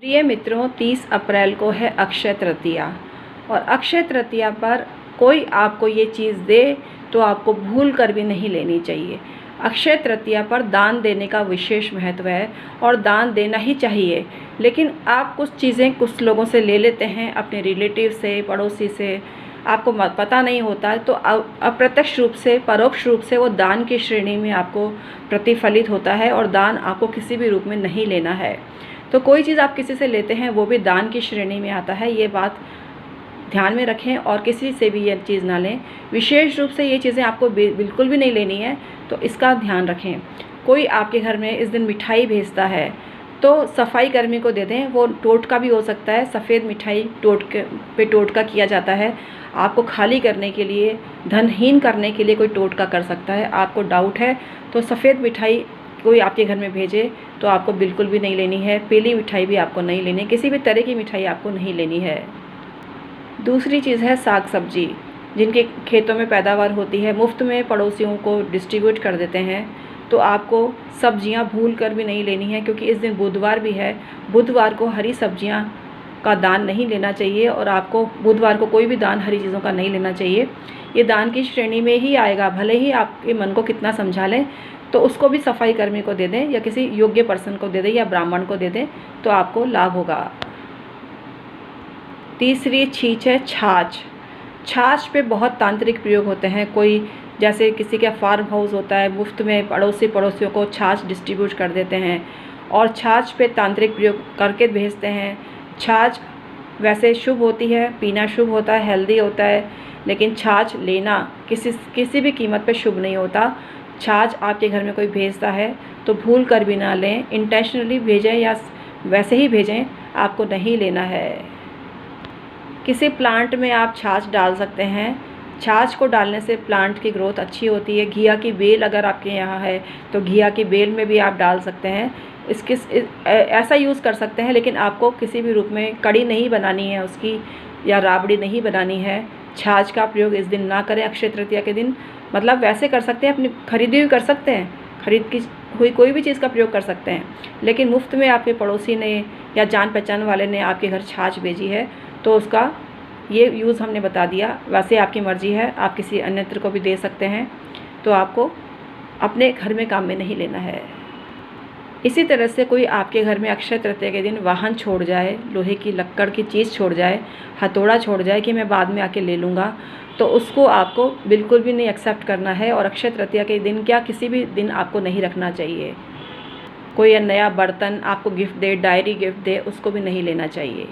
प्रिय मित्रों, 30 अप्रैल को है अक्षय तृतीया और अक्षय तृतीया पर कोई आपको ये चीज़ दे तो आपको भूल कर भी नहीं लेनी चाहिए। अक्षय तृतीया पर दान देने का विशेष महत्व है और दान देना ही चाहिए। लेकिन आप कुछ चीज़ें कुछ लोगों से ले लेते हैं, अपने रिलेटिव से, पड़ोसी से, आपको पता नहीं होता है, तो अप्रत्यक्ष रूप से, परोक्ष रूप से वो दान की श्रेणी में आपको प्रतिफलित होता है और दान आपको किसी भी रूप में नहीं लेना है। तो कोई चीज़ आप किसी से लेते हैं वो भी दान की श्रेणी में आता है, ये बात ध्यान में रखें और किसी से भी ये चीज़ ना लें। विशेष रूप से ये चीज़ें आपको बिल्कुल भी नहीं लेनी है, तो इसका ध्यान रखें। कोई आपके घर में इस दिन मिठाई भेजता है तो सफाई कर्मी को दे दें। वो टोटका भी हो सकता है, सफ़ेद मिठाई टोटका किया जाता है। आपको खाली करने के लिए, धनहीन करने के लिए कोई टोटका कर सकता है। आपको डाउट है तो सफ़ेद मिठाई कोई आपके घर में भेजे तो आपको बिल्कुल भी नहीं लेनी है। पीली मिठाई भी आपको नहीं लेनी है, किसी भी तरह की मिठाई आपको नहीं लेनी है। दूसरी चीज़ है साग सब्जी, जिनके खेतों में पैदावार होती है, मुफ्त में पड़ोसियों को डिस्ट्रीब्यूट कर देते हैं, तो आपको सब्जियां भूल कर भी नहीं लेनी है, क्योंकि इस दिन बुधवार भी है। बुधवार को हरी सब्जियां का दान नहीं लेना चाहिए और आपको बुधवार को कोई भी दान हरी चीज़ों का नहीं लेना चाहिए। ये दान की श्रेणी में ही आएगा, भले ही आपके मन को कितना समझा लें, तो उसको भी सफाई कर्मी को दे दें या किसी योग्य पर्सन को दे दें या ब्राह्मण को दे दें तो आपको लाभ होगा। तीसरी चीज़ है छाछ। छाछ पे बहुत तांत्रिक प्रयोग होते हैं। कोई जैसे किसी का फार्म हाउस होता है, मुफ्त में पड़ोसियों को छाछ डिस्ट्रीब्यूट कर देते हैं और छाछ पे तांत्रिक प्रयोग करके भेजते हैं। छाछ वैसे शुभ होती है, पीना शुभ होता है, हेल्दी होता है, लेकिन छाछ लेना किसी भी कीमत पे शुभ नहीं होता। छाछ आपके घर में कोई भेजता है तो भूल कर भी ना लें, इंटेंशनली भेजें या वैसे ही भेजें, आपको नहीं लेना है। किसी प्लांट में आप छाछ डाल सकते हैं। छाछ को डालने से प्लांट की ग्रोथ अच्छी होती है। घिया की बेल अगर आपके यहाँ है तो घिया की बेल में भी आप डाल सकते हैं। ऐसा यूज़ कर सकते हैं, लेकिन आपको किसी भी रूप में कड़ी नहीं बनानी है उसकी या राबड़ी नहीं बनानी है। छाछ का प्रयोग इस दिन ना करें अक्षय तृतीया के दिन। मतलब वैसे कर सकते हैं, अपनी खरीदी हुई कर सकते हैं, खरीद की हुई कोई भी चीज़ का प्रयोग कर सकते हैं, लेकिन मुफ्त में आपके पड़ोसी ने या जान पहचान वाले ने आपके घर छाछ भेजी है तो उसका ये यूज़ हमने बता दिया। वैसे आपकी मर्ज़ी है, आप किसी अन्यत्र को भी दे सकते हैं, तो आपको अपने घर में काम में नहीं लेना है। इसी तरह से कोई आपके घर में अक्षय तृतीया के दिन वाहन छोड़ जाए, लोहे की लक्कड़ की चीज़ छोड़ जाए, हथौड़ा छोड़ जाए कि मैं बाद में आके ले लूँगा, तो उसको आपको बिल्कुल भी नहीं एक्सेप्ट करना है और अक्षय तृतीया के दिन क्या किसी भी दिन आपको नहीं रखना चाहिए। कोई नया बर्तन आपको गिफ्ट दे, डायरी गिफ्ट दे, उसको भी नहीं लेना चाहिए।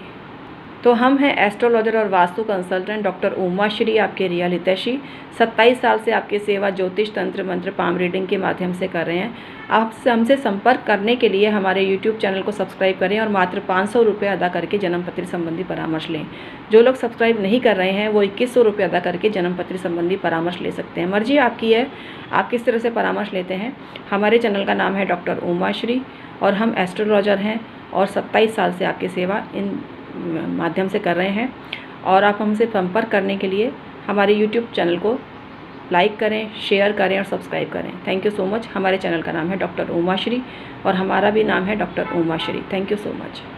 तो हम हैं एस्ट्रोलॉजर और वास्तु कंसल्टेंट डॉक्टर उमाश्री, आपके रियल हितैषी। 27 साल से आपकी सेवा ज्योतिष, तंत्र, मंत्र, पाम रीडिंग के माध्यम से कर रहे हैं। आप हमसे संपर्क करने के लिए हमारे यूट्यूब चैनल को सब्सक्राइब करें और मात्र 500 रुपये अदा करके जन्मपत्री संबंधी परामर्श लें। जो लोग सब्सक्राइब नहीं कर रहे हैं वो 2100 रुपये अदा करके जन्मपत्री संबंधी परामर्श ले सकते हैं। मर्जी आपकी है, आप किस तरह से परामर्श लेते हैं। हमारे चैनल का नाम है डॉक्टर उमाश्री और हम एस्ट्रोलॉजर हैं और 27 साल से आपकी सेवा इन माध्यम से कर रहे हैं। और आप हमसे संपर्क करने के लिए हमारे यूट्यूब चैनल को लाइक करें, शेयर करें और सब्सक्राइब करें। Thank you so much. हमारे चैनल का नाम है डॉक्टर उमाश्री और हमारा भी नाम है doctor Umashri. Thank you so much.